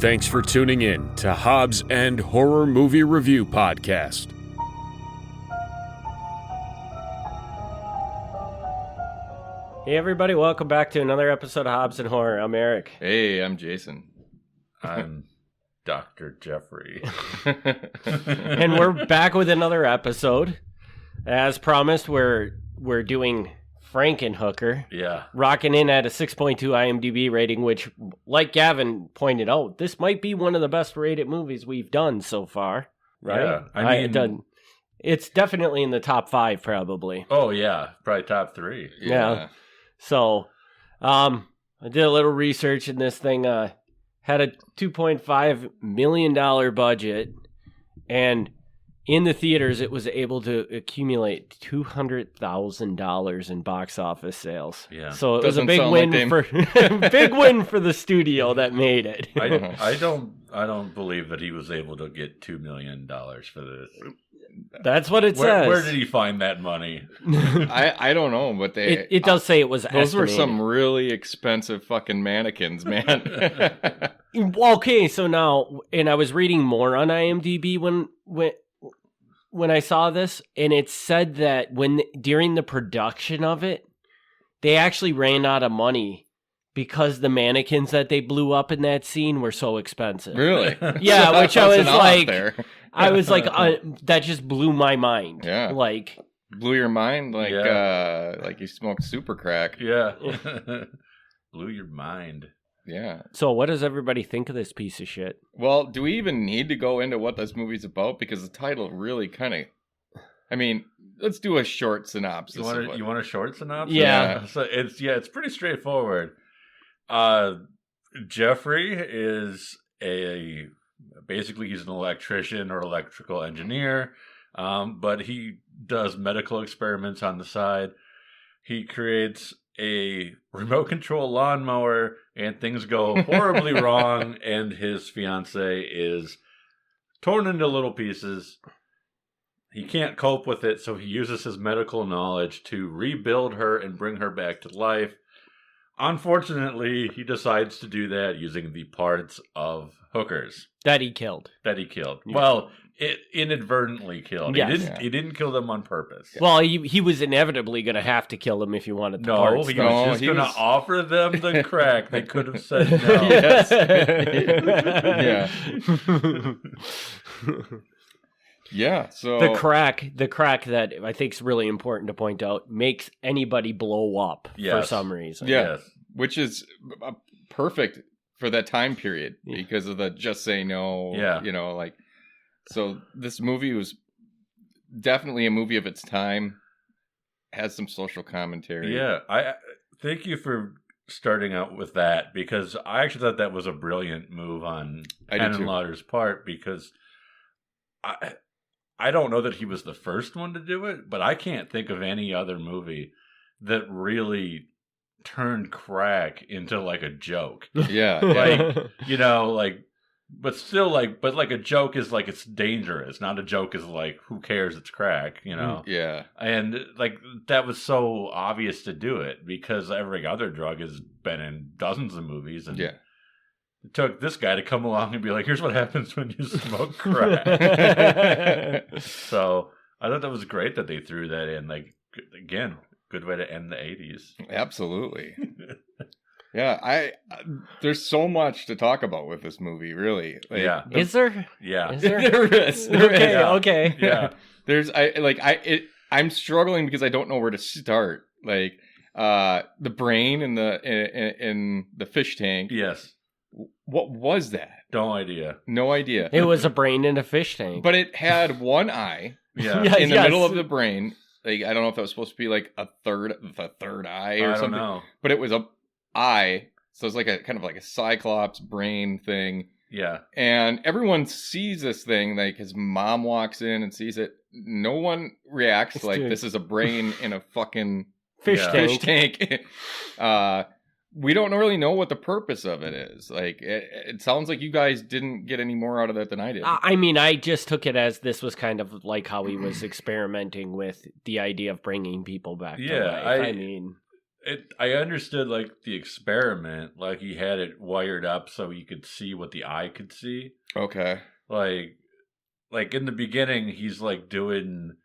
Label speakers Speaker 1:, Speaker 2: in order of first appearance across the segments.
Speaker 1: Thanks for tuning in to Hobbs and Horror Movie Review Podcast.
Speaker 2: Hey everybody, welcome back to another episode of Hobbs and Horror. I'm Eric.
Speaker 3: Hey, I'm Jason.
Speaker 4: I'm Dr. Jeffrey.
Speaker 2: And we're back with another episode. As promised, we're doing Frankenhooker.
Speaker 4: Yeah.
Speaker 2: Rocking in at a 6.2 IMDb rating, which, like Gavin pointed out, this might be one of the best rated movies we've done so far. Right?
Speaker 4: Yeah. I mean,
Speaker 2: it's definitely in the top 5, probably.
Speaker 4: Oh, yeah. Probably top 3.
Speaker 2: Yeah. So, I did a little research, and this thing had a $2.5 million budget, and in the theaters, it was able to accumulate $200,000 in box office sales.
Speaker 4: Yeah.
Speaker 2: So it was a big win big win for the studio that made it.
Speaker 4: I don't believe that he was able to get $2 million for this.
Speaker 2: That's what it says.
Speaker 4: Where did he find that money?
Speaker 3: I don't know, but
Speaker 2: it does say it was
Speaker 3: those were
Speaker 2: estimated.
Speaker 3: some really expensive fucking mannequins, man.
Speaker 2: Okay, so now, and I was reading more on IMDb when I saw this, and it said that during the production of it, they actually ran out of money because the mannequins that they blew up in that scene were so expensive.
Speaker 3: Really?
Speaker 2: Yeah, which I was like,
Speaker 3: there.
Speaker 2: that just blew my mind.
Speaker 3: Yeah.
Speaker 2: Like,
Speaker 3: Blew your mind like
Speaker 4: Yeah.
Speaker 3: like you smoked super crack.
Speaker 4: Yeah. Blew your mind.
Speaker 3: Yeah.
Speaker 2: so what does everybody think of this piece of shit?
Speaker 3: Well, do we even need to go into what this movie's about? Because the title really kind of... I mean, let's do a short synopsis.
Speaker 4: You want a short synopsis?
Speaker 2: Yeah.
Speaker 4: So it's pretty straightforward. Jeffrey is basically he's an electrician or electrical engineer, but he does medical experiments on the side. He creates a remote control lawnmower, and things go horribly wrong, and his fiance is torn into little pieces. He can't cope with it, so he uses his medical knowledge to rebuild her and bring her back to life. Unfortunately, he decides to do that using the parts of hookers
Speaker 2: That he killed.
Speaker 4: Yeah.
Speaker 2: Well,
Speaker 4: it inadvertently killed.
Speaker 2: Yes.
Speaker 4: He didn't kill them on purpose.
Speaker 2: Well, he was inevitably going to have to kill them if he wanted the
Speaker 4: No,
Speaker 2: parts.
Speaker 4: he
Speaker 2: though.
Speaker 4: was just going to offer them the crack. They could have said no.
Speaker 3: Yes.
Speaker 2: Yeah.
Speaker 3: Yeah, so...
Speaker 2: The crack that I think is really important to point out makes anybody blow up for
Speaker 4: Yes.
Speaker 2: some reason.
Speaker 3: Yeah,
Speaker 4: Yes.
Speaker 3: which is perfect for that time period because of the just say no.
Speaker 4: Yeah.
Speaker 3: You know, like, so this movie was definitely a movie of its time, has some social commentary.
Speaker 4: Yeah, I thank you for starting out with that, because I actually thought that was a brilliant move on
Speaker 3: I did too.
Speaker 4: Henenlotter's part, because I don't know that he was the first one to do it, but I can't think of any other movie that really turned crack into like a joke.
Speaker 3: Yeah.
Speaker 4: Like, you know, like, but still like a joke is like it's dangerous. Not a joke is like, who cares, it's crack, you know?
Speaker 3: Yeah.
Speaker 4: And like that was so obvious to do it because every other drug has been in dozens of movies, and
Speaker 3: Yeah.
Speaker 4: it took this guy to come along and be like, here's what happens when you smoke crack. So I thought that was great that they threw that in. Like, again, good way to end the 80s.
Speaker 3: Absolutely. Yeah, there's so much to talk about with this movie, really. Like,
Speaker 4: Yeah.
Speaker 2: Is there?
Speaker 4: Yeah.
Speaker 2: Is there?
Speaker 3: There is.
Speaker 2: Okay,
Speaker 4: Yeah.
Speaker 2: okay.
Speaker 4: Yeah.
Speaker 3: I'm struggling because I don't know where to start. Like, the brain in the fish tank.
Speaker 4: Yes.
Speaker 3: What was that?
Speaker 4: No idea.
Speaker 3: No idea.
Speaker 2: It was a brain in a fish tank.
Speaker 3: But it had one eye
Speaker 4: Yeah.
Speaker 2: Yeah.
Speaker 3: in the
Speaker 2: Yes.
Speaker 3: middle of the brain. Like, I don't know if that was supposed to be like the third eye or
Speaker 4: I
Speaker 3: something.
Speaker 4: don't know.
Speaker 3: But it was a eye, so it's like a kind of like a cyclops brain thing.
Speaker 4: Yeah.
Speaker 3: And everyone sees this thing. Like, his mom walks in and sees it. No one reacts
Speaker 2: It's
Speaker 3: like
Speaker 2: doing-
Speaker 3: this is a brain in a fucking
Speaker 2: fish
Speaker 4: Yeah.
Speaker 2: tank.
Speaker 3: fish tank. We don't really know what the purpose of it is. Like, it sounds like you guys didn't get any more out of that than I did.
Speaker 2: I mean, I just took it as this was kind of like how he was experimenting with the idea of bringing people back to
Speaker 4: Yeah,
Speaker 2: life. I mean,
Speaker 4: I understood like the experiment, like he had it wired up so he could see what the eye could see.
Speaker 3: Okay.
Speaker 4: Like in the beginning, he's like doing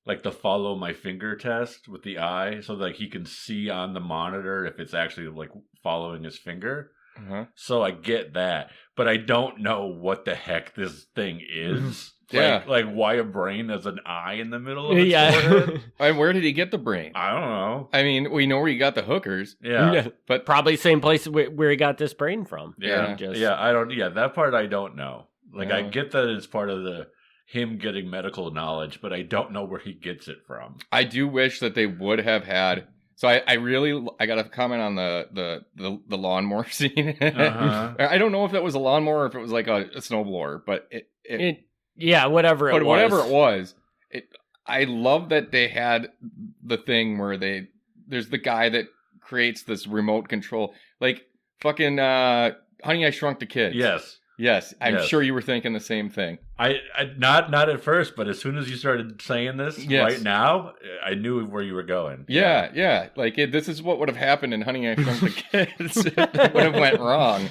Speaker 4: like the follow my finger test with the eye, so like he can see on the monitor if it's actually like following his finger.
Speaker 3: Uh-huh.
Speaker 4: So I get that, but I don't know what the heck this thing is.
Speaker 3: Yeah.
Speaker 4: Like why a brain has an eye in the middle of its forehead?
Speaker 3: And where did he get the brain?
Speaker 4: I don't know.
Speaker 3: I mean, we know where he got the hookers.
Speaker 4: Yeah.
Speaker 3: But
Speaker 2: Probably same place where he got this brain from.
Speaker 4: Yeah.
Speaker 2: Just-
Speaker 4: I don't. Yeah, that part I don't know. Like I
Speaker 3: Yeah.
Speaker 4: get that it's part of him getting medical knowledge, but I don't know where he gets it from.
Speaker 3: I do wish that they would have had. So I got to comment on the lawnmower scene.
Speaker 4: Uh-huh.
Speaker 3: I don't know if that was a lawnmower or if it was like a snowblower, but
Speaker 2: whatever it was.
Speaker 3: whatever it was, I love that they had the thing where there's the guy that creates this remote control, like fucking Honey, I Shrunk the Kids. Yes, I'm sure you were thinking the same thing.
Speaker 4: I not at first, but as soon as you started saying this right now, I knew where you were going.
Speaker 3: Yeah. Like this is what would have happened in Honey, I Shrunk the Kids. It would have went wrong.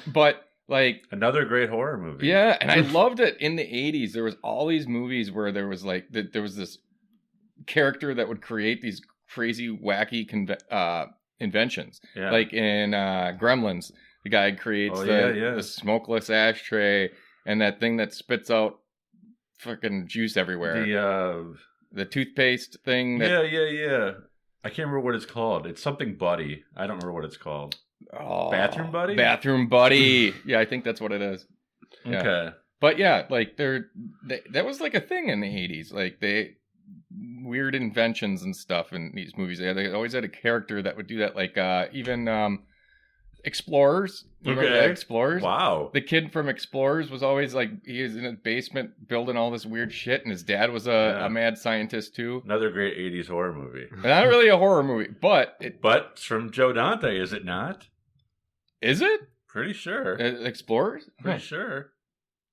Speaker 3: But like
Speaker 4: another great horror movie.
Speaker 3: Yeah, and I loved it in the 80s. There was all these movies where there was like there was this character that would create these crazy, wacky inventions.
Speaker 4: Yeah.
Speaker 3: Like in Gremlins. The guy creates the smokeless ashtray and that thing that spits out fucking juice everywhere. The toothpaste thing.
Speaker 4: Yeah. I can't remember what it's called. It's something Buddy. I don't remember what it's called.
Speaker 3: Oh,
Speaker 4: Bathroom Buddy?
Speaker 3: Bathroom Buddy. Yeah, I think that's what it is. Yeah.
Speaker 4: Okay.
Speaker 3: But yeah, like that was like a thing in the 80s. Like weird inventions and stuff in these movies. They always had a character that would do that. Like even Explorers.
Speaker 4: Okay.
Speaker 3: Explorers.
Speaker 4: Wow.
Speaker 3: The kid from Explorers was always like, he was in his basement building all this weird shit, and his dad was a mad scientist too.
Speaker 4: Another great 80s horror movie.
Speaker 3: Not really a horror movie, but
Speaker 4: it's from Joe Dante, is it not?
Speaker 3: Is it?
Speaker 4: Pretty sure.
Speaker 3: Explorers?
Speaker 4: Pretty sure.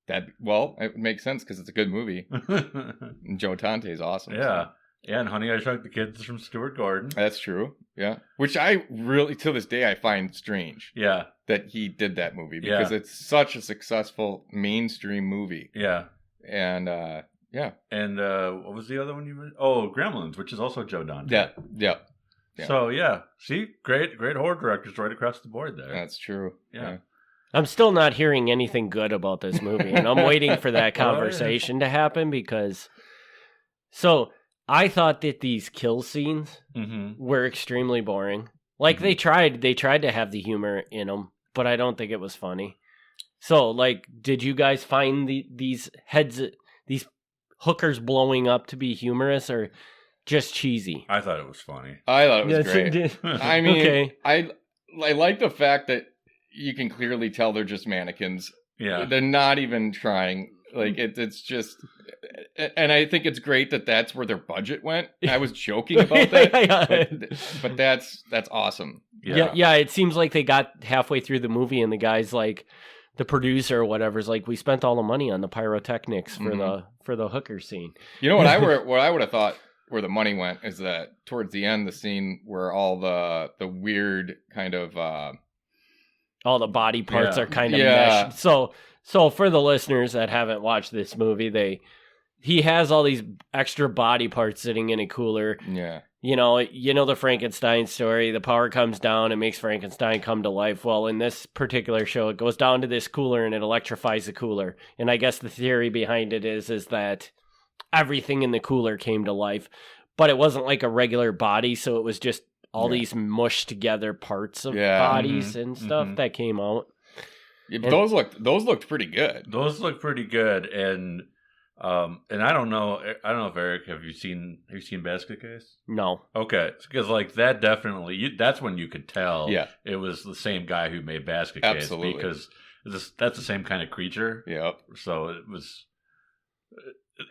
Speaker 3: It makes sense because it's a good movie. And Joe Dante is awesome.
Speaker 4: Yeah.
Speaker 3: So.
Speaker 4: Yeah, and Honey, I Shrunk the Kids is from Stuart Gordon.
Speaker 3: That's true. Yeah. Which I really, to this day, I find strange.
Speaker 4: Yeah.
Speaker 3: That he did that movie because it's such a successful mainstream movie.
Speaker 4: Yeah.
Speaker 3: And,
Speaker 4: And what was the other one you mentioned? Oh, Gremlins, which is also Joe Dante.
Speaker 3: Yeah.
Speaker 4: So, see, great horror directors right across the board there.
Speaker 3: That's true. Yeah.
Speaker 2: I'm still not hearing anything good about this movie, and I'm waiting for that conversation to happen because... So... I thought that these kill scenes were extremely boring. Like they tried to have the humor in them, but I don't think it was funny. So, like, did you guys find these hookers blowing up to be humorous or just cheesy?
Speaker 4: I thought it was funny.
Speaker 3: I thought it was great. I mean,
Speaker 2: okay.
Speaker 3: I like the fact that you can clearly tell they're just mannequins.
Speaker 4: Yeah,
Speaker 3: they're not even trying. Like it's just, and I think it's great that that's where their budget went. I was joking about that, but that's awesome.
Speaker 2: Yeah. It seems like they got halfway through the movie, and the guy's like, the producer or whatever's like, we spent all the money on the pyrotechnics for the hooker scene.
Speaker 3: You know what I would have thought where the money went is that towards the end, the scene where all the weird kind of
Speaker 2: all the body parts are kind of meshed. So for the listeners that haven't watched this movie, he has all these extra body parts sitting in a cooler.
Speaker 3: Yeah.
Speaker 2: You know the Frankenstein story. The power comes down and makes Frankenstein come to life. Well, in this particular show, it goes down to this cooler and it electrifies the cooler. And I guess the theory behind it is that everything in the cooler came to life, but it wasn't like a regular body. So it was just all these mushed together parts of bodies and stuff that came out.
Speaker 3: Yeah, but those looked pretty good.
Speaker 4: Those look pretty good, and I don't know if Eric, have you seen Basket Case?
Speaker 2: No.
Speaker 4: Okay, because like that definitely that's when you could tell it was the same guy who made Basket Case.
Speaker 3: Absolutely.
Speaker 4: Because that's the same kind of creature.
Speaker 3: Yep.
Speaker 4: So it was.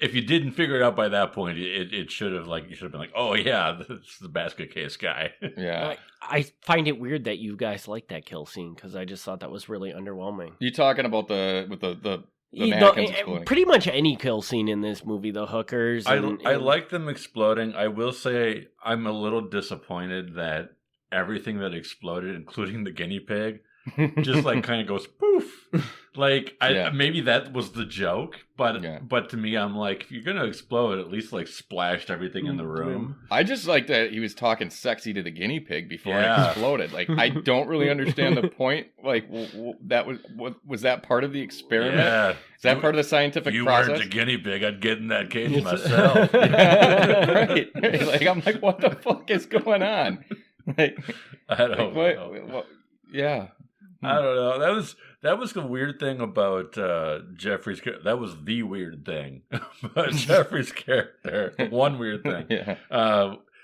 Speaker 4: If you didn't figure it out by that point, it should have been like, oh yeah, that's the Basket Case guy.
Speaker 3: Yeah.
Speaker 2: I find it weird that you guys like that kill scene because I just thought that was really underwhelming.
Speaker 3: You talking about the mannequins exploding.
Speaker 2: Pretty much any kill scene in this movie, the hookers.
Speaker 4: I like them exploding. I will say I'm a little disappointed that everything that exploded, including the guinea pig, just like kind of goes poof. Like maybe that was the joke, but to me, I'm like, if you're gonna explode, at least like splashed everything in the room.
Speaker 3: I just like that he was talking sexy to the guinea pig before it exploded. Like, I don't really understand the point. Like, that was that part of the experiment?
Speaker 4: Yeah.
Speaker 3: Is that part of the scientific
Speaker 4: you
Speaker 3: process?
Speaker 4: You weren't the guinea pig. I'd get in that cage myself.
Speaker 3: Right. Like, I'm like, what the fuck is going on? Like,
Speaker 4: I don't know.
Speaker 3: What, yeah.
Speaker 4: I don't know. That was the weird thing about Jeffrey's character. That was the weird thing about Jeffrey's character. One weird thing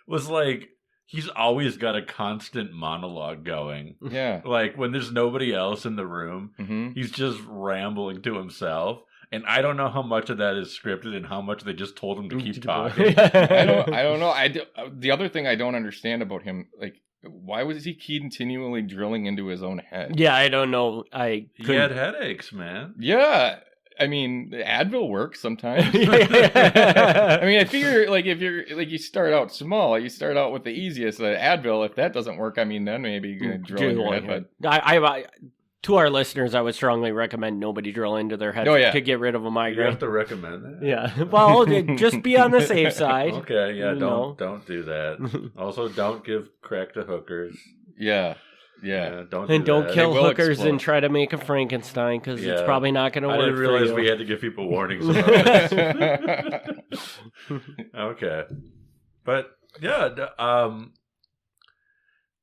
Speaker 4: was like he's always got a constant monologue going.
Speaker 3: Yeah,
Speaker 4: like when there's nobody else in the room, he's just rambling to himself. And I don't know how much of that is scripted and how much they just told him to keep talking.
Speaker 3: I don't know. The other thing I don't understand about him, like, why was he continually drilling into his own head?
Speaker 2: Yeah, I don't know.
Speaker 4: He had headaches, man.
Speaker 3: Yeah. I mean, Advil works sometimes. I mean, I figure, like, if you're, like, you start out small, you start out with the easiest. Advil, if that doesn't work, I mean, then maybe you're going to drill in your head. But
Speaker 2: I to our listeners, I would strongly recommend nobody drill into their head to get rid of a migraine.
Speaker 4: You have to recommend that.
Speaker 2: Yeah. Well, just be on the safe side.
Speaker 4: Okay, yeah, don't do that. Also, don't give crack to hookers.
Speaker 3: Yeah.
Speaker 2: Don't kill hookers and try to make a Frankenstein, because it's probably not going to work.
Speaker 4: I didn't realize we had to give people warnings about this. Okay. But, yeah,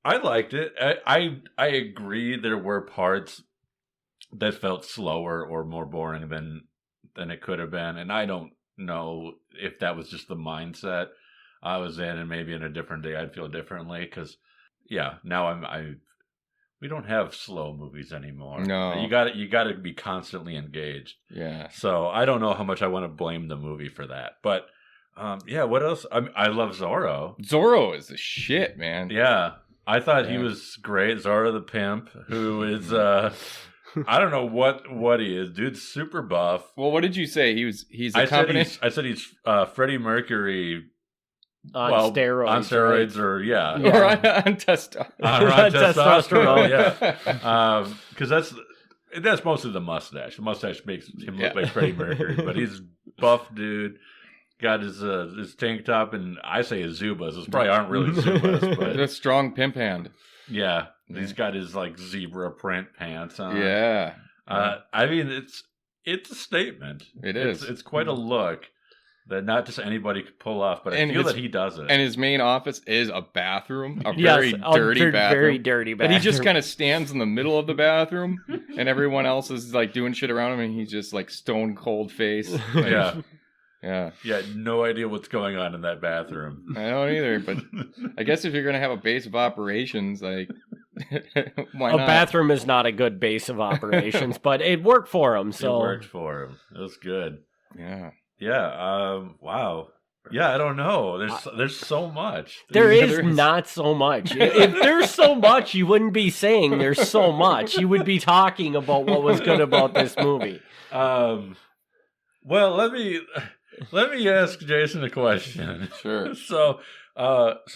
Speaker 4: I liked it. I agree there were parts that felt slower or more boring than it could have been, and I don't know if that was just the mindset I was in, and maybe in a different day I'd feel differently. Because now we don't have slow movies anymore.
Speaker 3: No,
Speaker 4: you got to be constantly engaged.
Speaker 3: Yeah.
Speaker 4: So I don't know how much I want to blame the movie for that, but what else? I love Zorro.
Speaker 3: Zorro is the shit, man.
Speaker 4: Yeah. I thought he was great. Zorro the Pimp, who is, I don't know what he is. Dude's super buff.
Speaker 3: Well, what did you say? He's a company?
Speaker 4: I said he's Freddie Mercury
Speaker 2: on steroids.
Speaker 4: On steroids, right? Or
Speaker 3: Or on testosterone.
Speaker 4: On testosterone, yeah. Because that's mostly the mustache. The mustache makes him look like Freddie Mercury, but he's buff dude. Got his tank top, and I say his Zubas. Those probably aren't really Zubas, but
Speaker 3: a strong pimp hand.
Speaker 4: Yeah, he's got his like zebra print pants on.
Speaker 3: Yeah,
Speaker 4: I mean it's a statement.
Speaker 3: It is.
Speaker 4: It's quite a look that not just anybody could pull off, but I feel that he does it.
Speaker 3: And his main office is a bathroom, very dirty bathroom.
Speaker 2: Very dirty bathroom.
Speaker 3: But he just kind of stands in the middle of the bathroom, and everyone else is like doing shit around him, and he's just like stone cold face. Like,
Speaker 4: Yeah, no idea what's going on in that bathroom.
Speaker 3: I don't either, but I guess if you're going to have a base of operations, like, why not?
Speaker 2: A bathroom is not a good base of operations, but it worked for him. So
Speaker 4: it worked for him. It was good.
Speaker 3: Yeah.
Speaker 4: Wow. Yeah, I don't know. There's so much.
Speaker 2: There is not so much. If there's so much, you wouldn't be saying there's so much. You would be talking about what was good about this movie.
Speaker 4: Well, let me ask Jason a question.
Speaker 3: Sure.
Speaker 4: So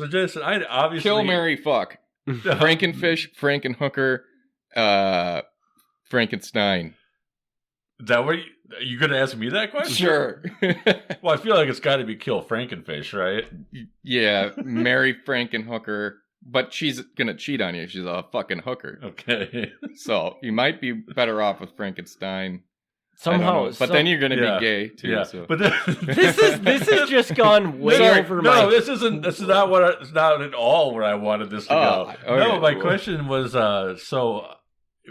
Speaker 4: Jason, I obviously
Speaker 3: kill, marry, fuck. Frankenfish, Frankenhooker, Frankenstein.
Speaker 4: Is that what you going to ask me that question?
Speaker 3: Sure.
Speaker 4: Well, I feel like it's got to be kill Frankenfish, right?
Speaker 3: Yeah, marry Frankenhooker, but she's going to cheat on you. She's a fucking hooker.
Speaker 4: Okay.
Speaker 3: So you might be better off with Frankenstein.
Speaker 2: Somehow,
Speaker 3: but then you're going to be gay too.
Speaker 4: Yeah.
Speaker 3: So.
Speaker 4: But
Speaker 2: this has just gone way over my.
Speaker 4: No, this is not it's not at all where I wanted this to go. Okay, no, my question was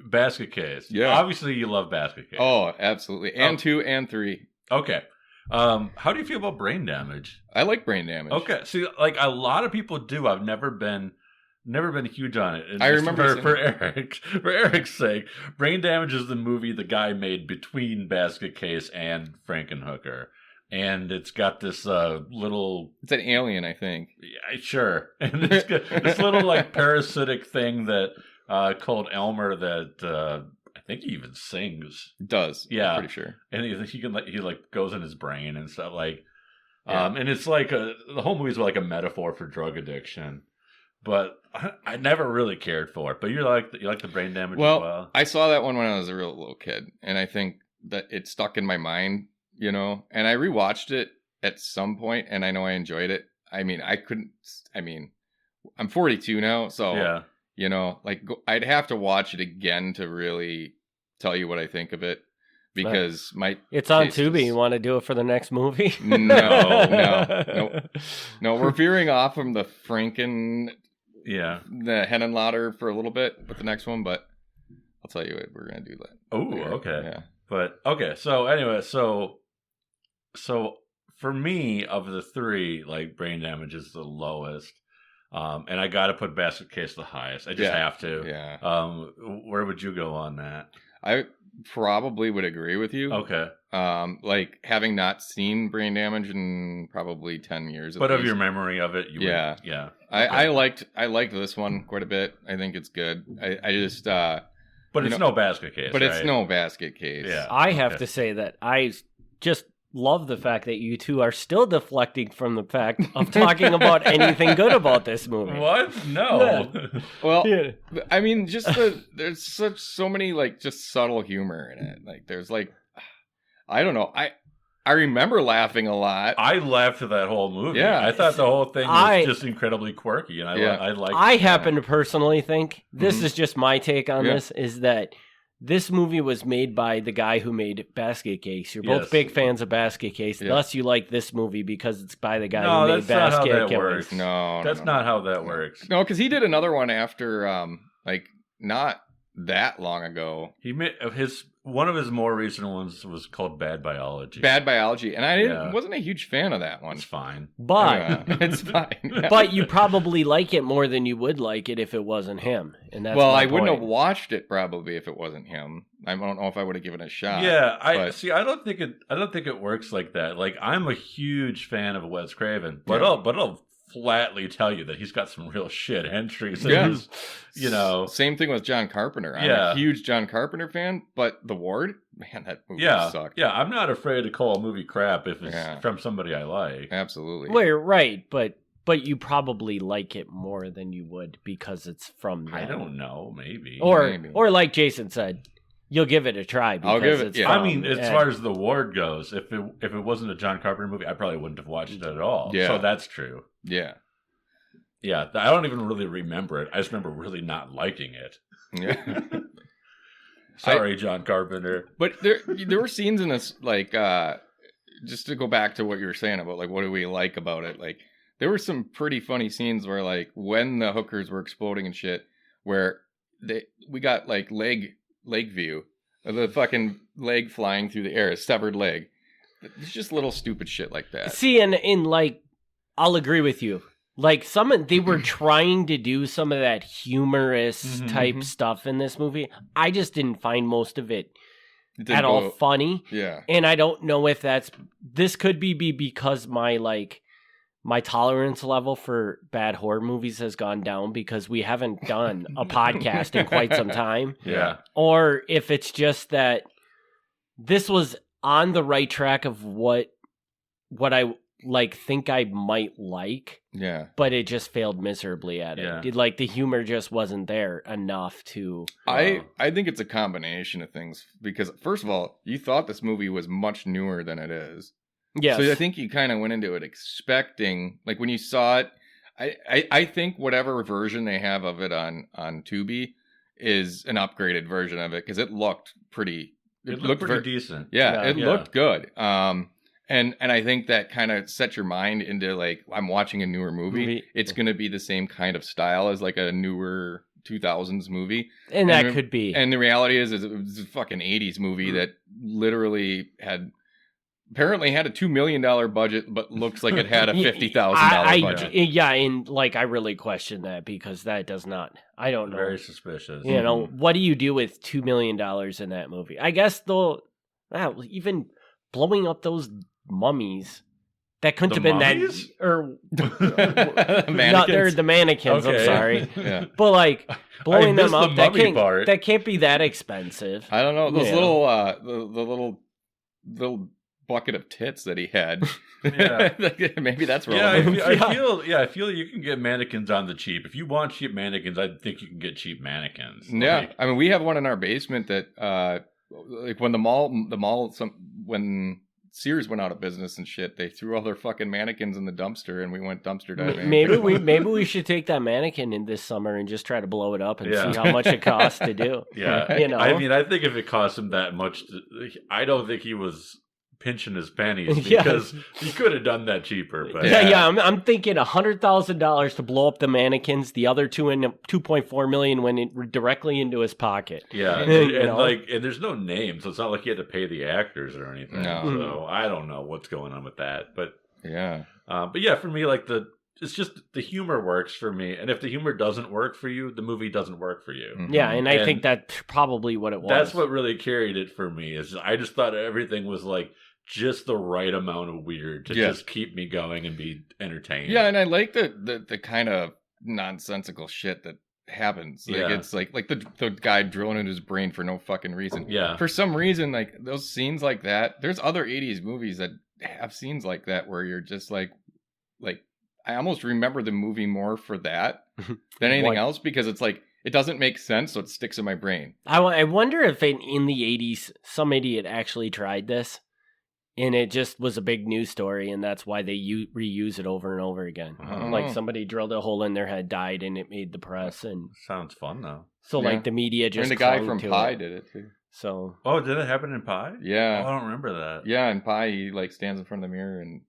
Speaker 4: basket case.
Speaker 3: Yeah,
Speaker 4: obviously you love basket case.
Speaker 3: Oh, absolutely, and 2 and 3.
Speaker 4: Okay, how do you feel about Brain Damage?
Speaker 3: I like Brain Damage.
Speaker 4: Okay, see, like a lot of people do. I've never been huge on it. And
Speaker 3: I remember
Speaker 4: for Eric's sake, Brain Damage is the movie the guy made between Basket Case and Frankenhooker, and it's got this little.
Speaker 3: It's an alien, I think.
Speaker 4: Yeah, sure. And it's got this little like parasitic thing that called Elmer that I think he even sings.
Speaker 3: Does.
Speaker 4: Yeah.
Speaker 3: I'm pretty sure.
Speaker 4: And he can he goes in his brain and stuff and it's like the whole movie's like a metaphor for drug addiction. But I never really cared for it. But you like the brain damage as well?
Speaker 3: I saw that one when I was a real little kid, and I think that it stuck in my mind, and I rewatched it at some point, and I know I enjoyed it. I mean, I'm 42 now, so I'd have to watch it again to really tell you what I think of it, because
Speaker 2: it's on Tubi. You want to do it for the next movie?
Speaker 3: No. We're veering off from the the Henenlotter for a little bit with the next one, but I'll tell you what, we're gonna do that.
Speaker 4: Oh, okay.
Speaker 3: Yeah.
Speaker 4: But okay, so anyway, so for me, of the three, like, brain damage is the lowest. And I gotta put Basket Case the highest. I just have to.
Speaker 3: Yeah.
Speaker 4: Where would you go on that?
Speaker 3: I probably would agree with you.
Speaker 4: Okay.
Speaker 3: Like, having not seen brain damage in probably 10 years.
Speaker 4: But of your memory of it,
Speaker 3: yeah.
Speaker 4: Okay.
Speaker 3: I liked this one quite a bit. I think it's good. I just
Speaker 4: but it's no Basket Case.
Speaker 3: But
Speaker 4: right?
Speaker 3: It's no Basket Case.
Speaker 4: Yeah.
Speaker 2: I have to say that I just love the fact that you two are still deflecting from the fact of talking about anything good about this movie.
Speaker 4: What? No.
Speaker 2: Yeah.
Speaker 3: Well, I mean, just there's so many, like, just subtle humor in it. Like, there's, like, I don't know. I remember laughing a lot.
Speaker 4: I laughed at that whole movie.
Speaker 3: Yeah.
Speaker 4: I thought the whole thing was just incredibly quirky, and I liked.
Speaker 2: I happen to personally think this is just my take on this, is that this movie was made by the guy who made Basket Case. You're both big fans of Basket Case.
Speaker 3: Yeah.
Speaker 2: Thus, you like this movie because it's by the guy who made Basket Case.
Speaker 4: Works.
Speaker 3: No,
Speaker 4: that's not how that works.
Speaker 3: No, because he did another one after, like, not that long ago.
Speaker 4: He made one of his more recent ones was called Bad Biology.
Speaker 3: Bad Biology, and I wasn't a huge fan of that one.
Speaker 4: It's fine,
Speaker 2: but
Speaker 3: it's fine.
Speaker 2: But you probably like it more than you would like it if it wasn't him, and that's
Speaker 3: I wouldn't have watched it probably if it wasn't him. I don't know if I would have given it a shot.
Speaker 4: Yeah, I don't think it works like that. Like, I'm a huge fan of Wes Craven, but I'll flatly tell you that he's got some real shit entries.
Speaker 3: Yeah. Same thing with John Carpenter. I'm a huge John Carpenter fan, but The Ward, man, that movie sucked.
Speaker 4: Yeah, I'm not afraid to call a movie crap if it's from somebody I like.
Speaker 3: Absolutely.
Speaker 2: Well, you're right, but you probably like it more than you would because it's from them.
Speaker 4: I don't know, maybe.
Speaker 2: Or like Jason said, you'll give it a try.
Speaker 3: I'll give it.
Speaker 4: I mean, as far as The Ward goes, if it wasn't a John Carpenter movie, I probably wouldn't have watched it at all.
Speaker 3: Yeah.
Speaker 4: So that's true.
Speaker 3: Yeah.
Speaker 4: Yeah, I don't even really remember it. I just remember really not liking it.
Speaker 3: Yeah.
Speaker 4: Sorry, John Carpenter.
Speaker 3: But there were scenes in this, like, just to go back to what you were saying about, like, what do we like about it? Like, there were some pretty funny scenes where, like, when the hookers were exploding and shit, where we got, like, leg view of the fucking leg flying through the air, a severed leg. It's just little stupid shit like that.
Speaker 2: See, and like, I'll agree with you. Like, they were trying to do some of that humorous type stuff in this movie. I just didn't find most of it at all funny.
Speaker 3: Yeah.
Speaker 2: And I don't know if this could be because my tolerance level for bad horror movies has gone down because we haven't done a podcast in quite some time.
Speaker 4: Yeah.
Speaker 2: Or if it's just that this was on the right track of what I think I might like.
Speaker 3: Yeah.
Speaker 2: But it just failed miserably at it. Like, the humor just wasn't there enough to...
Speaker 3: I think it's a combination of things. Because, first of all, you thought this movie was much newer than it is.
Speaker 2: Yes.
Speaker 3: So I think you kind of went into it expecting... Like, when you saw it... I think whatever version they have of it on Tubi is an upgraded version of it. Because it looked pretty...
Speaker 4: It looked pretty decent.
Speaker 3: Yeah, it looked good. And I think that kind of set your mind into, like, I'm watching a newer movie. It's going to be the same kind of style as, like, a newer 2000s movie.
Speaker 2: And that could be.
Speaker 3: And the reality is it was a fucking 80s movie that literally apparently had a $2 million budget, but looks like it had a $50,000 budget.
Speaker 2: Yeah, and, like, I really question that because that does not... I don't know.
Speaker 4: Very suspicious.
Speaker 2: You know, what do you do with $2 million in that movie? I guess, though, even blowing up those mummies, that couldn't have been
Speaker 4: mummies?
Speaker 2: that, or
Speaker 3: Mannequins.
Speaker 2: no, they're the mannequins.
Speaker 4: Okay.
Speaker 2: I'm sorry,
Speaker 3: Yeah.
Speaker 2: but like blowing
Speaker 4: missed
Speaker 2: them
Speaker 4: the
Speaker 2: up, that
Speaker 4: mummy part.
Speaker 2: can't be that expensive.
Speaker 3: I don't know those
Speaker 2: Yeah.
Speaker 3: little the little bucket of tits that he had.
Speaker 4: Yeah.
Speaker 3: Maybe that's
Speaker 4: Yeah,
Speaker 3: relevant.
Speaker 4: I feel you can get mannequins on the cheap. If you want cheap mannequins, I think you can get cheap mannequins.
Speaker 3: Yeah,
Speaker 4: Like,
Speaker 3: I mean, we have one in our basement that, like, when when Sears went out of business and shit, they threw all their fucking mannequins in the dumpster, and we went dumpster diving.
Speaker 2: Maybe we should take that mannequin in this summer and just try to blow it up and
Speaker 4: Yeah.
Speaker 2: see how much it costs to do.
Speaker 4: yeah,
Speaker 2: You know?
Speaker 4: I mean, I think if it cost him that much, I don't think he was pinching his pennies
Speaker 2: Yeah.
Speaker 4: because he could have done that cheaper. But
Speaker 2: Yeah, I'm thinking $100,000 to blow up the mannequins. The other $2.4 million went directly into his pocket.
Speaker 4: Yeah,
Speaker 2: You
Speaker 4: and
Speaker 2: know?
Speaker 4: like, and there's no name, so it's not like he had to pay the actors or anything.
Speaker 3: No.
Speaker 4: So I don't know what's going on with that, but
Speaker 3: yeah.
Speaker 4: for me, like it's just the humor works for me, and if the humor doesn't work for you, the movie doesn't work for you.
Speaker 3: Mhm.
Speaker 2: Yeah, and I
Speaker 4: And
Speaker 2: think that's probably what it was.
Speaker 4: That's what really carried it for me. Is I just thought everything was like just the right amount of weird to
Speaker 3: Yeah.
Speaker 4: just keep me going and be entertained.
Speaker 3: Yeah, and I like the kind of nonsensical shit that happens. Like,
Speaker 4: Yeah.
Speaker 3: it's like the guy drilling in his brain for no fucking reason.
Speaker 4: Yeah.
Speaker 3: For some reason, like, those scenes like that, there's other 80s movies that have scenes like that where you're just like I almost remember the movie more for that than anything
Speaker 2: What?
Speaker 3: else, because it's like, it doesn't make sense, so it sticks in my brain.
Speaker 2: I wonder if in the 80s some idiot actually tried this and it just was a big news story and that's why they reuse it over and over again.
Speaker 3: Oh.
Speaker 2: Like somebody drilled a hole in their head, died, and it made the press, and
Speaker 4: Sounds fun though.
Speaker 2: so
Speaker 3: Yeah.
Speaker 2: like the media
Speaker 3: And
Speaker 2: just
Speaker 3: the guy
Speaker 2: clung
Speaker 3: from
Speaker 2: to
Speaker 3: Pi
Speaker 2: it.
Speaker 3: did it too.
Speaker 2: So
Speaker 4: Oh, did it happen in Pi? Oh,
Speaker 3: Yeah.
Speaker 4: I don't remember that.
Speaker 3: Yeah, in Pi, he like stands in front of the mirror and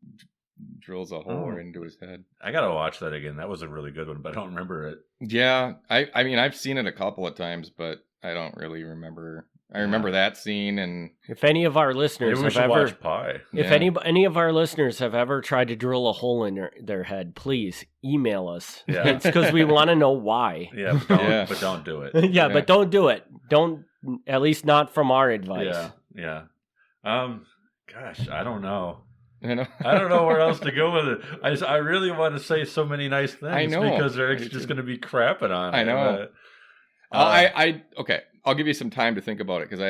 Speaker 3: drills a hole
Speaker 4: Oh.
Speaker 3: right into his head.
Speaker 4: I gotta watch that again. That was a really good one, but I don't remember it.
Speaker 3: Yeah, I mean, I've seen it a couple of times, but I don't really remember. I remember that scene, and
Speaker 2: if any of our listeners
Speaker 4: Maybe we
Speaker 2: have
Speaker 4: should
Speaker 2: ever
Speaker 4: watch Pi.
Speaker 2: if
Speaker 3: Yeah.
Speaker 2: any of our listeners have ever tried to drill a hole in their head, please email us.
Speaker 4: Yeah.
Speaker 2: It's because we want to know why.
Speaker 4: Yeah, but don't,
Speaker 3: Yeah.
Speaker 4: but don't do it.
Speaker 2: yeah,
Speaker 3: Yeah.
Speaker 2: but don't do it. Don't, at least not from our advice.
Speaker 4: Yeah. Gosh, I don't know.
Speaker 3: you know,
Speaker 4: I don't know where else to go with it. I really want to say so many nice things.
Speaker 3: I know.
Speaker 4: Because they're
Speaker 3: Me
Speaker 4: just
Speaker 3: too.
Speaker 4: going to be crapping on it.
Speaker 3: I know. Okay, I'll give you some time to think about it, because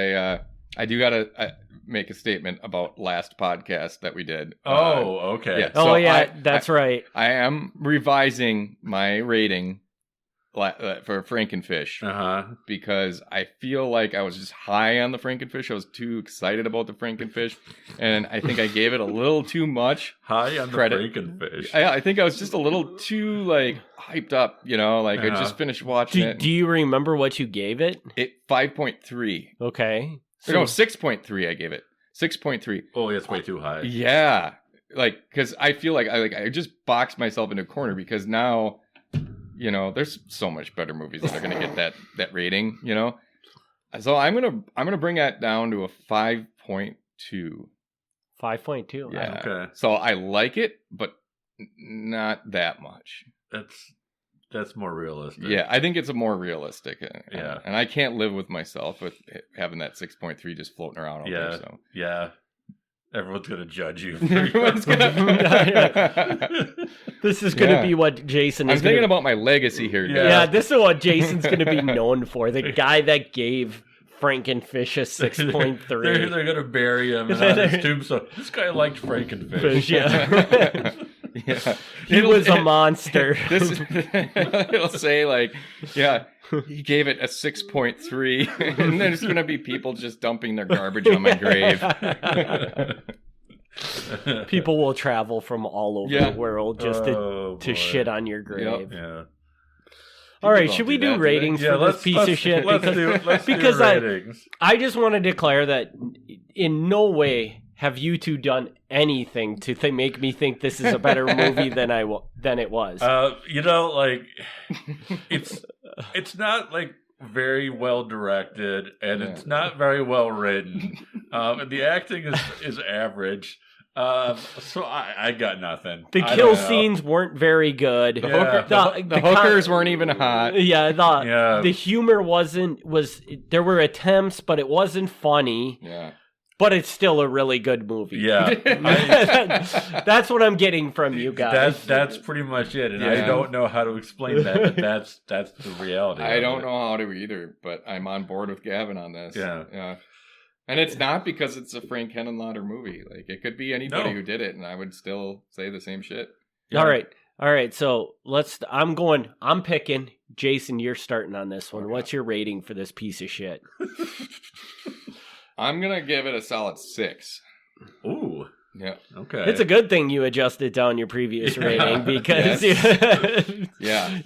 Speaker 3: I do gotta make a statement about last podcast that we did.
Speaker 4: Okay.
Speaker 3: yeah.
Speaker 2: Oh
Speaker 3: So
Speaker 2: yeah, that's right.
Speaker 3: I am revising my rating for Frankenfish, because I feel like I was just high on the Frankenfish. I was too excited about the Frankenfish, and I think I gave it a little too much
Speaker 4: High on
Speaker 3: credit.
Speaker 4: the Frankenfish.
Speaker 3: I think I was just a little too like hyped up, you know. Like, I just finished watching it.
Speaker 2: Do you remember what you gave it?
Speaker 3: It 5.3.
Speaker 2: Okay.
Speaker 3: No, 6.3. I gave it 6.3.
Speaker 4: Oh, that's way too high.
Speaker 3: Yeah, like, because I feel like I just boxed myself into a corner, because now, you know, there's so much better movies that are gonna get that rating, you know. So I'm gonna bring that down to a 5.2.
Speaker 2: 5.2.
Speaker 3: Yeah.
Speaker 4: Okay.
Speaker 3: So I like it, but not that much.
Speaker 4: That's more realistic.
Speaker 3: Yeah, I think it's a more realistic.
Speaker 4: Yeah.
Speaker 3: And I can't live with myself with having that 6.3 just floating around out there. So
Speaker 4: Yeah. Everyone's going to judge you.
Speaker 3: everyone's gonna.
Speaker 2: This is going to
Speaker 3: Yeah.
Speaker 2: be what Jason
Speaker 3: I'm
Speaker 2: is
Speaker 3: thinking
Speaker 2: gonna,
Speaker 3: about my legacy here.
Speaker 4: Yeah.
Speaker 2: Yeah, this is what Jason's going to be known for. The guy that gave Frankenfish a 6.3.
Speaker 4: They're going to bury him and on his tombstone. This guy liked Frankenfish.
Speaker 2: Fish, yeah.
Speaker 3: Yeah.
Speaker 2: He was a monster.
Speaker 3: It'll say like, yeah, he gave it a 6.3, and there's gonna be people just dumping their garbage on my grave.
Speaker 2: People will travel from all over
Speaker 3: Yeah.
Speaker 2: the world just to
Speaker 4: boy.
Speaker 2: shit on your grave.
Speaker 4: Yeah.
Speaker 2: All right,
Speaker 3: don't
Speaker 2: should
Speaker 3: do
Speaker 2: we
Speaker 3: that,
Speaker 2: do
Speaker 3: do they?
Speaker 2: ratings
Speaker 4: Yeah,
Speaker 2: for this piece of shit?
Speaker 4: Let's
Speaker 2: because
Speaker 4: do ratings.
Speaker 2: I just want to declare that in no way have you two done anything to make me think this is a better movie than it was.
Speaker 4: You know, like it's not like very well directed, and it's not very well written. And the acting is average. So I got nothing.
Speaker 2: The
Speaker 4: I
Speaker 2: kill
Speaker 4: don't know.
Speaker 2: scenes weren't very good.
Speaker 3: The,
Speaker 4: Yeah.
Speaker 3: the hookers weren't even hot.
Speaker 2: Yeah,
Speaker 4: Yeah.
Speaker 2: the humor was there were attempts, but it wasn't funny.
Speaker 3: Yeah.
Speaker 2: But it's still a really good movie.
Speaker 4: Yeah.
Speaker 2: That's what I'm getting from you guys.
Speaker 4: That's pretty much it. And I don't know how to explain that, but that's the reality.
Speaker 3: I don't know how to either, but I'm on board with Gavin on this. Yeah. And it's not because it's a Frank Henenlotter movie. Like, it could be anybody who did it, and I would still say the same shit.
Speaker 2: Yeah. All right. So I'm picking. Jason, you're starting on this one. Okay. What's your rating for this piece of shit?
Speaker 3: I'm going to give it a solid 6.
Speaker 4: Ooh.
Speaker 3: Yeah.
Speaker 4: Okay.
Speaker 2: It's a good thing you adjusted down your previous rating because...
Speaker 3: Yeah.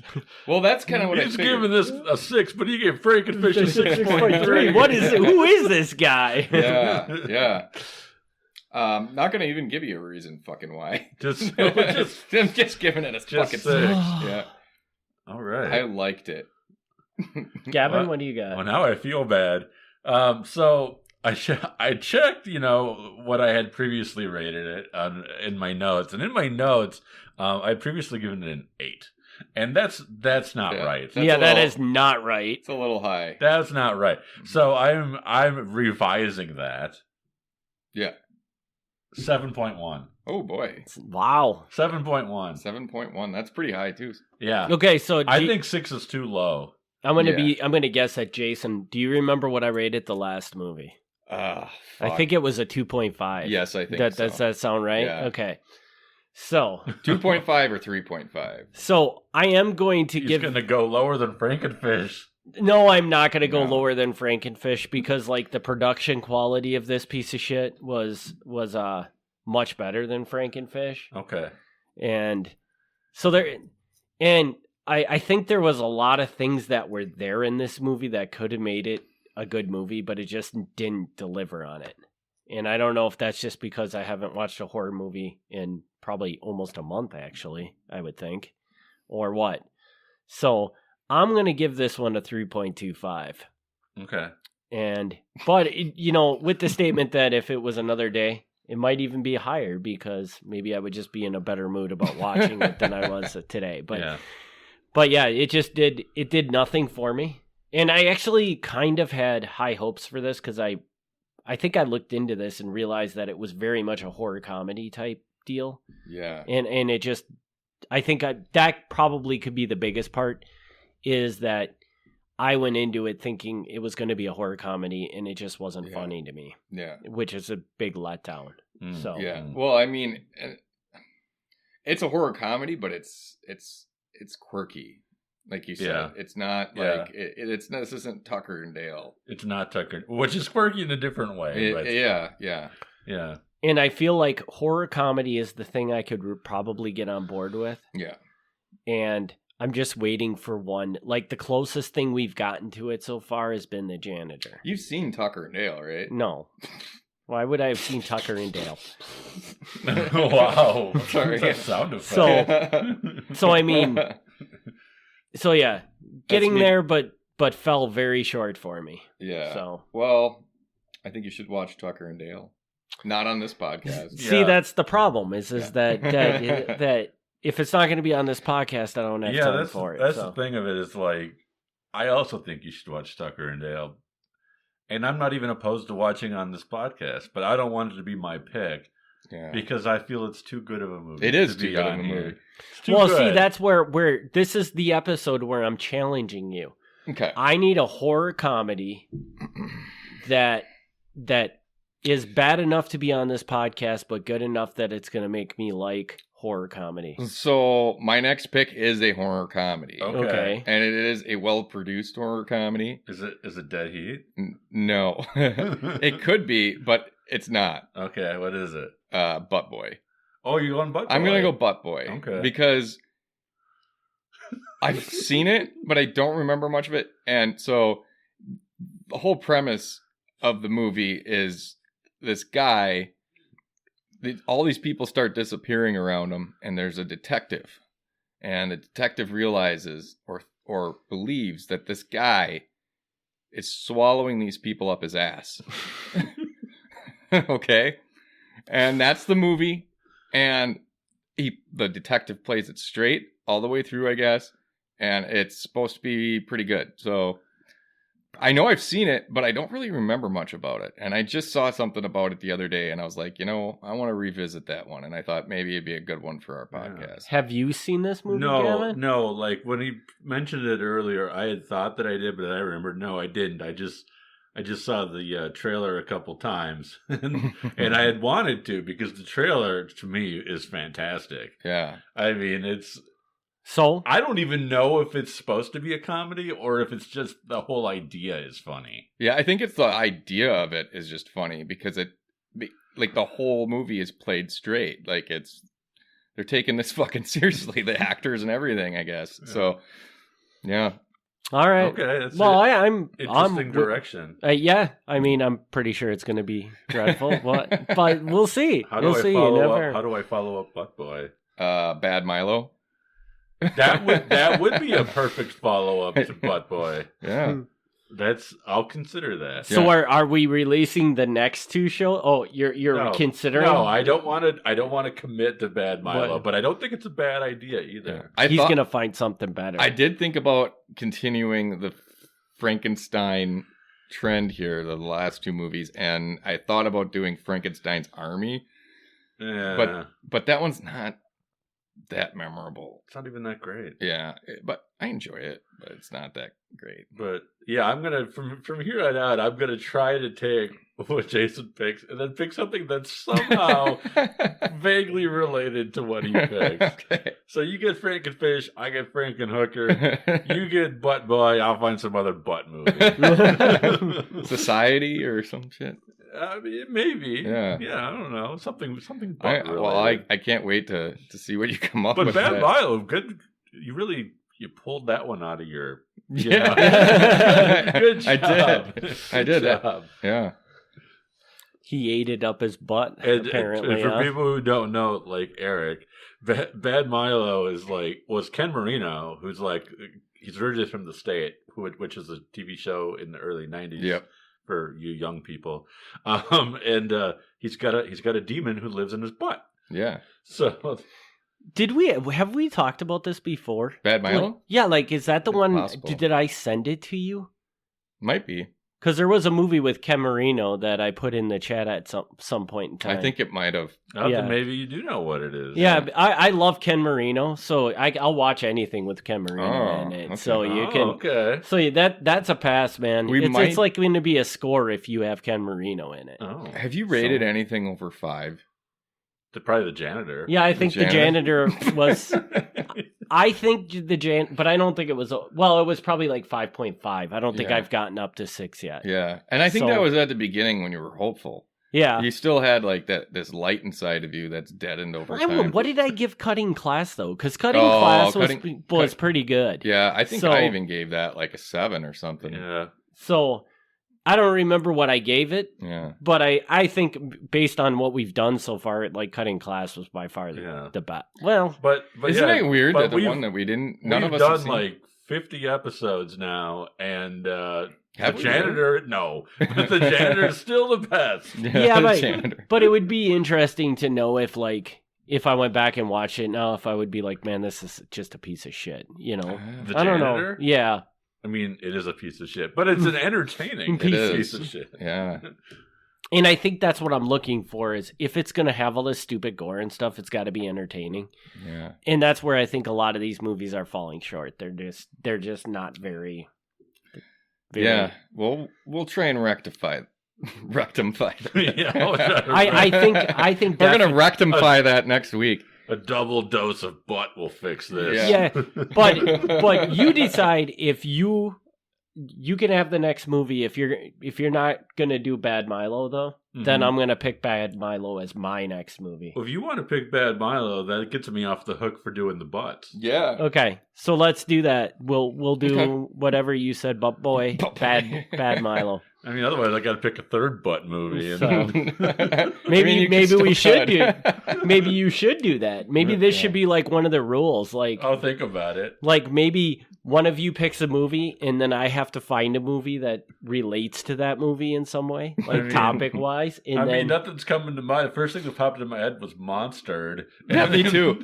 Speaker 3: Well, that's kind of what
Speaker 4: He's giving this a 6, but he gave Frankenfish a 6.3.
Speaker 2: Who is this guy?
Speaker 3: Yeah. Not going to even give you a reason fucking why. I'm just giving it a fucking 6. Yeah.
Speaker 4: All right.
Speaker 3: I liked it.
Speaker 2: Gavin, what do you got?
Speaker 4: Well, now I feel bad. So... I checked, what I had previously rated it in my notes, and in my notes, I'd previously given it an 8, and that's not right.
Speaker 2: That is not right.
Speaker 3: It's a little high.
Speaker 4: That's not right. So I'm revising that.
Speaker 3: Yeah.
Speaker 4: 7.1.
Speaker 3: Oh boy!
Speaker 2: Wow.
Speaker 4: 7.1.
Speaker 3: 7.1. That's pretty high too.
Speaker 4: Yeah.
Speaker 2: Okay, so
Speaker 4: I think 6 is too low.
Speaker 2: I'm gonna guess that Jason. Do you remember what I rated the last movie? I think it was a 2.5.
Speaker 3: Yes, I think so.
Speaker 2: Does that sound right?
Speaker 3: Yeah.
Speaker 2: Okay. So
Speaker 3: 2.5 or 3.5.
Speaker 2: So I am going to
Speaker 4: He's going to go lower than Frankenfish.
Speaker 2: No, I'm not going to go lower than Frankenfish because like the production quality of this piece of shit was much better than Frankenfish.
Speaker 4: Okay.
Speaker 2: And so I think there was a lot of things that were there in this movie that could have made it a good movie, but it just didn't deliver on it. And I don't know if that's just because I haven't watched a horror movie in probably almost a month, actually, I would think, or what. So I'm going to give this one a 3.25.
Speaker 4: Okay.
Speaker 2: But with the statement that if it was another day, it might even be higher because maybe I would just be in a better mood about watching it than I was today. But yeah, it did nothing for me. And I actually kind of had high hopes for this because I think I looked into this and realized that it was very much a horror comedy type deal.
Speaker 3: Yeah.
Speaker 2: And it just, I think that probably could be the biggest part is that I went into it thinking it was going to be a horror comedy and it just wasn't funny to me.
Speaker 3: Yeah.
Speaker 2: Which is a big letdown. So
Speaker 3: yeah. Well, I mean, it's a horror comedy, but it's quirky. Like you said, it's not like it's not. This isn't Tucker and Dale.
Speaker 4: It's not Tucker, which is quirky in a different way.
Speaker 3: Yeah.
Speaker 2: And I feel like horror comedy is the thing I could probably get on board with.
Speaker 3: Yeah.
Speaker 2: And I'm just waiting for one. Like the closest thing we've gotten to it so far has been The Janitor.
Speaker 3: You've seen Tucker and Dale, right?
Speaker 2: No. Why would I have seen Tucker and Dale?
Speaker 4: Wow.
Speaker 3: Sorry.
Speaker 4: That's a sound effect.
Speaker 2: So I mean. So yeah, getting there, but fell very short for me.
Speaker 3: Yeah.
Speaker 2: So
Speaker 3: well, I think you should watch Tucker and Dale. Not on this podcast.
Speaker 2: See, that's the problem. Is that if it's not going to be on this podcast, I don't have time for it.
Speaker 4: That's the thing of it is like, I also think you should watch Tucker and Dale, and I'm not even opposed to watching on this podcast, but I don't want it to be my pick. Yeah. Because I feel it's too good of a movie.
Speaker 3: It is too good of a movie.
Speaker 2: Well, see, that's where this is the episode where I'm challenging you.
Speaker 3: Okay.
Speaker 2: I need a horror comedy that is bad enough to be on this podcast, but good enough that it's going to make me like horror comedy.
Speaker 3: So my next pick is a horror comedy.
Speaker 2: Okay.
Speaker 3: And it is a well-produced horror comedy.
Speaker 4: Is it Dead Heat?
Speaker 3: No. It could be, but it's not.
Speaker 4: Okay, what is it?
Speaker 3: Butt Boy.
Speaker 4: Oh, you're going Butt Boy?
Speaker 3: I'm going to go Butt Boy.
Speaker 4: Okay.
Speaker 3: Because I've seen it, but I don't remember much of it. And so the whole premise of the movie is this guy, all these people start disappearing around him, and there's a detective. And the detective realizes or believes that this guy is swallowing these people up his ass. Okay? And that's the movie. And the detective plays it straight all the way through, I guess. And it's supposed to be pretty good. So I know I've seen it, but I don't really remember much about it. And I just saw something about it the other day, and I was like, I want to revisit that one. And I thought maybe it'd be a good one for our podcast.
Speaker 2: Have you seen this movie, Gavin?
Speaker 4: No. Like when he mentioned it earlier, I had thought that I did, but I remembered, no, I didn't. I just saw the trailer a couple times, and I had wanted to because the trailer to me is fantastic.
Speaker 3: Yeah,
Speaker 4: I mean it's.
Speaker 2: So
Speaker 4: I don't even know if it's supposed to be a comedy or if it's just the whole idea is funny.
Speaker 3: Yeah, I think it's the idea of it is just funny because like the whole movie is played straight. Like they're taking this fucking seriously, the actors and everything, I guess. Yeah. So, yeah.
Speaker 2: All right.
Speaker 4: Okay. That's
Speaker 2: I'm
Speaker 4: interesting direction.
Speaker 2: Yeah, I mean, I'm pretty sure it's going to be dreadful, but we'll see.
Speaker 4: How do I follow up Butt Boy?
Speaker 3: Bad Milo.
Speaker 4: That would be a perfect follow up to Butt Boy.
Speaker 3: Yeah.
Speaker 4: I'll consider that.
Speaker 2: So are we releasing the next two shows? Oh, you're considering?
Speaker 4: No, I don't want to commit to Bad Milo, but I don't think it's a bad idea either.
Speaker 3: Yeah.
Speaker 2: He's gonna find something better.
Speaker 3: I did think about continuing the Frankenstein trend here, the last two movies, and I thought about doing Frankenstein's Army.
Speaker 4: Yeah.
Speaker 3: But that one's not that memorable.
Speaker 4: It's not even that great.
Speaker 3: Yeah, but I enjoy it, but it's not that great.
Speaker 4: But yeah, I'm gonna from here on out, I'm gonna try to take what Jason picks and then pick something that's somehow vaguely related to what he picks.
Speaker 3: Okay.
Speaker 4: So you get Frankenfish, I get Frankenhooker, you get Butt Boy, I'll find some other butt movie.
Speaker 3: Society or some shit.
Speaker 4: I mean, maybe.
Speaker 3: Yeah.
Speaker 4: I don't know. Something butt related.
Speaker 3: Well, I can't wait to see what you come up with.
Speaker 4: But Bad Milo, good. You pulled that one out of your.
Speaker 3: Yeah.
Speaker 4: Good job.
Speaker 3: I did.
Speaker 4: Good job.
Speaker 3: Yeah.
Speaker 2: He ate it up his butt.
Speaker 4: And
Speaker 2: apparently,
Speaker 4: for people who don't know, like Eric, Bad Milo was Ken Marino, who's like he's originally from the state, which is a TV show in the early '90s.
Speaker 3: Yep.
Speaker 4: For you young people, and he's got a demon who lives in his butt.
Speaker 3: Yeah.
Speaker 4: So,
Speaker 2: have we talked about this before?
Speaker 3: Bad Milo?
Speaker 2: Is that the one?
Speaker 3: Possible.
Speaker 2: Did I send it to you?
Speaker 3: Might be.
Speaker 2: Because there was a movie with Ken Marino that I put in the chat at some point in time.
Speaker 3: I think it might have.
Speaker 2: Yeah.
Speaker 4: Maybe you do know what it is.
Speaker 2: Yeah, I love Ken Marino, so I'll watch anything with Ken Marino in it.
Speaker 3: Okay.
Speaker 2: So you can.
Speaker 4: Okay.
Speaker 2: So that's a pass, man. It's like going to be a score if you have Ken Marino in it.
Speaker 4: Oh.
Speaker 3: Have you rated anything over 5?
Speaker 4: Probably the janitor.
Speaker 2: Yeah, I think the janitor was. I think but I don't think it was. Well, it was probably like 5.5. I don't think I've gotten up to 6 yet.
Speaker 3: Yeah, and I think that was at the beginning when you were hopeful.
Speaker 2: Yeah,
Speaker 3: you still had like this light inside of you that's deadened over time.
Speaker 2: What did I give Cutting Class though? Because Cutting Class was pretty good.
Speaker 3: Yeah, I think I even gave that like a 7 or something.
Speaker 4: Yeah.
Speaker 2: So I don't remember what I gave it.
Speaker 3: Yeah.
Speaker 2: But I think based on what we've done so far, like Cutting Class was by far the best. Well,
Speaker 4: but
Speaker 3: isn't it weird that the one that we didn't? None of us have seen?
Speaker 4: Like 50 episodes now, and the
Speaker 3: Have
Speaker 4: janitor, no, but the janitor is still the best.
Speaker 2: Yeah, but it would be interesting to know if I went back and watched it now, if I would be like, man, this is just a piece of shit. You know,
Speaker 4: the
Speaker 2: I don't
Speaker 4: janitor?
Speaker 2: know. Yeah.
Speaker 4: I mean, it is a piece of shit, but it's an entertaining piece of shit.
Speaker 3: Yeah.
Speaker 2: And I think that's what I'm looking for is if it's going to have all this stupid gore and stuff, it's got to be entertaining.
Speaker 3: Yeah.
Speaker 2: And that's where I think a lot of these movies are falling short. They're just not very
Speaker 3: yeah. Well, we'll try and rectify.
Speaker 4: Yeah,
Speaker 2: I think
Speaker 3: we're going to rectify that next week.
Speaker 4: A double dose of butt will fix this.
Speaker 2: Yeah, but you decide if you can have the next movie. If you're not gonna do Bad Milo though, then I'm gonna pick Bad Milo as my next movie.
Speaker 4: Well, if you want to pick Bad Milo, that gets me off the hook for doing the butts.
Speaker 3: Yeah.
Speaker 2: Okay, so let's do that. We'll do whatever you said, Butt Boy, Bad Milo.
Speaker 4: I mean, otherwise I got to pick a third butt movie.
Speaker 2: So, maybe we should do. Maybe you should do that. Maybe this should be like one of the rules. Like,
Speaker 4: I'll think about it.
Speaker 2: Like maybe one of you picks a movie, and then I have to find a movie that relates to that movie in some way, like topic-wise. And
Speaker 4: I
Speaker 2: then,
Speaker 4: mean, nothing's coming to mind. The first thing that popped into my head was Monstered.
Speaker 3: Yeah, me too.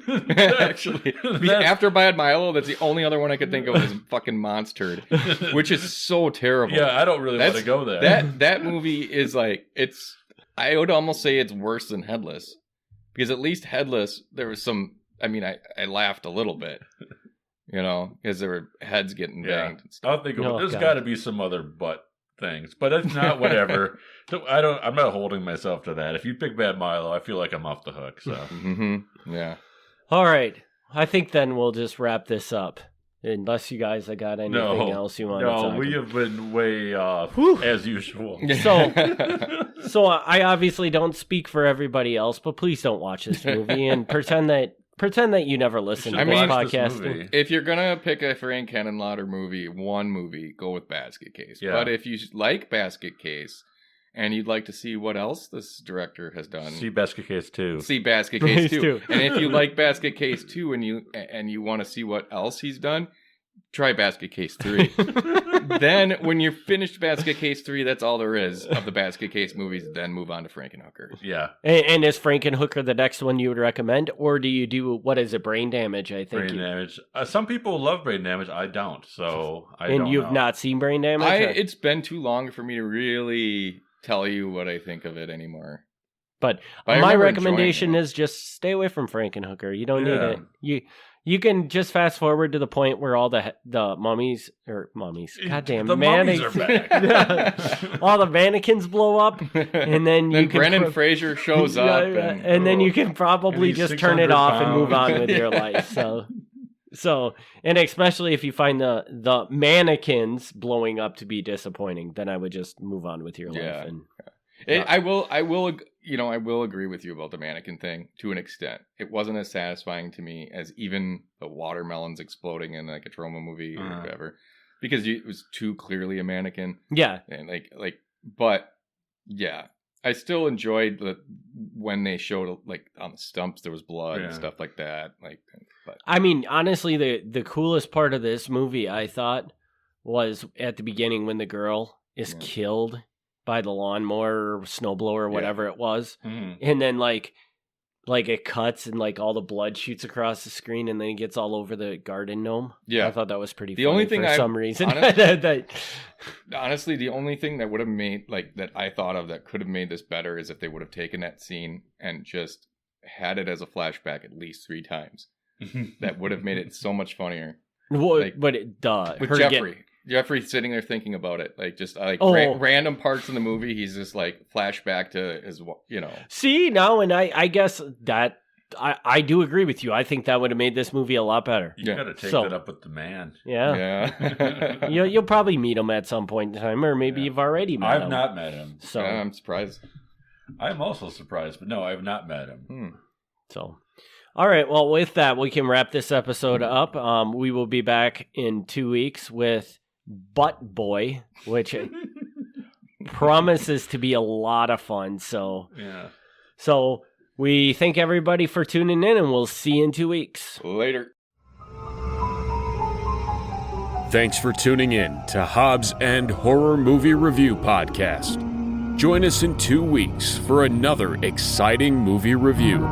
Speaker 3: Actually, after Bad Milo, that's the only other one I could think of is fucking Monstered, which is so terrible.
Speaker 4: Yeah, I don't really want to go there.
Speaker 3: That movie is like, I would almost say it's worse than Headless, because at least Headless, there was some. I mean, I laughed a little bit. Because there were heads getting banged and stuff.
Speaker 4: I'll think of it. There's got to be some other butt things, but it's not whatever. I'm not holding myself to that. If you pick Bad Milo, I feel like I'm off the hook. So
Speaker 3: yeah.
Speaker 2: All right, I think then we'll just wrap this up. Unless you guys have got anything else you want to talk about.
Speaker 4: No, we have been way off as usual.
Speaker 2: So I obviously don't speak for everybody else, but please don't watch this movie and pretend that you never listened to this podcast.
Speaker 3: If you're gonna pick a Frank Henenlotter movie, go with Basket Case. Yeah. But if you like Basket Case and you'd like to see what else this director has done,
Speaker 4: see Basket Case 2.
Speaker 3: See Basket Case 2. And if you like Basket Case 2 and you want to see what else he's done, try Basket Case 3. Then when you're finished Basket Case 3, that's all there is of the Basket Case movies. Then move on to Frankenhooker.
Speaker 4: Yeah.
Speaker 2: And is Frankenhooker the next one you would recommend? Or do you do, what is it, Brain Damage, I think?
Speaker 4: Brain Damage. Some people love Brain Damage. I don't. So I
Speaker 2: don't know.
Speaker 4: And
Speaker 2: you've not seen Brain Damage?
Speaker 3: It's been too long for me to really tell you what I think of it anymore.
Speaker 2: But my recommendation is just stay away from Frankenhooker. You don't need it. You can just fast forward to the point where all the mummies, goddamn,
Speaker 4: the mummies are back.
Speaker 2: All the mannequins blow up, and then
Speaker 3: Brendan Fraser shows up,
Speaker 2: and then you can probably just turn it off and move on with your life. So, and especially if you find the mannequins blowing up to be disappointing, then I would just move on with your life. And
Speaker 3: I will agree with you about the mannequin thing to an extent. It wasn't as satisfying to me as even the watermelons exploding in like a Troma movie or whatever, because it was too clearly a mannequin.
Speaker 2: Yeah,
Speaker 3: and but yeah, I still enjoyed when they showed like on the stumps there was blood and stuff like that. But
Speaker 2: I mean, honestly, the coolest part of this movie I thought was at the beginning when the girl is killed by the lawnmower or snowblower or whatever it was. Mm. And then like it cuts and like all the blood shoots across the screen and then it gets all over the garden gnome. Yeah. I thought that was pretty funny only thing for some reason.
Speaker 3: Honestly, the only thing that would have made that I thought of that could have made this better is if they would have taken that scene and just had it as a flashback at least 3 times. That would have made it so much funnier.
Speaker 2: Well, but it does.
Speaker 3: With Jeffrey's sitting there thinking about it, random parts in the movie. He's just like flashback to his,
Speaker 2: See, now, and I guess that I do agree with you. I think that would have made this movie a lot better.
Speaker 4: You got to take that up with the man.
Speaker 2: Yeah. You'll probably meet him at some point in time, or maybe you've already met him.
Speaker 4: I've not met him.
Speaker 3: So I'm surprised.
Speaker 4: I'm also surprised, but no, I've not met him.
Speaker 2: So. All right, well, with that, we can wrap this episode up. We will be back in 2 weeks with Butt Boy, which promises to be a lot of fun. So we thank everybody for tuning in, and we'll see you in 2 weeks.
Speaker 3: Later.
Speaker 1: Thanks for tuning in to Hobbs and Horror Movie Review Podcast. Join us in 2 weeks for another exciting movie review.